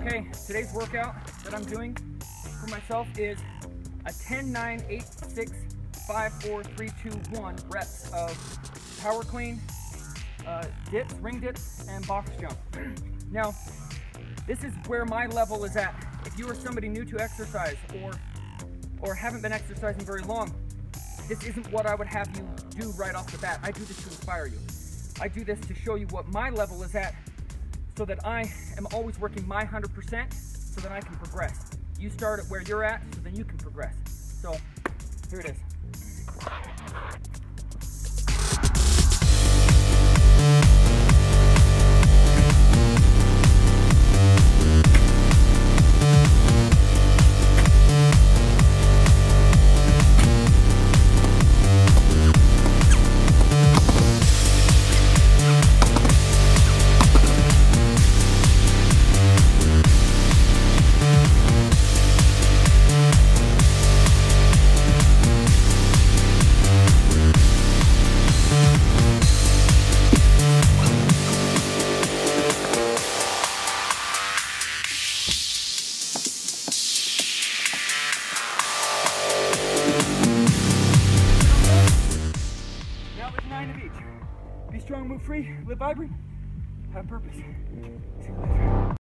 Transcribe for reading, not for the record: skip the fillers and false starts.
Okay, today's workout that I'm doing for myself is a 10, 9, 8, 6, 5, 4, 3, 2, 1 reps of power clean, dips, ring dips, and box jump. Now, this is where my level is at. If you are somebody new to exercise or haven't been exercising very long, this isn't what I would have you do right off the bat. I do this to inspire you. I do this to show you what my level is at so that I am always working my 100% so that I can progress. You start at where you're at so then you can progress. So here it is. Of each. Be strong, move free, live vibrant, have purpose.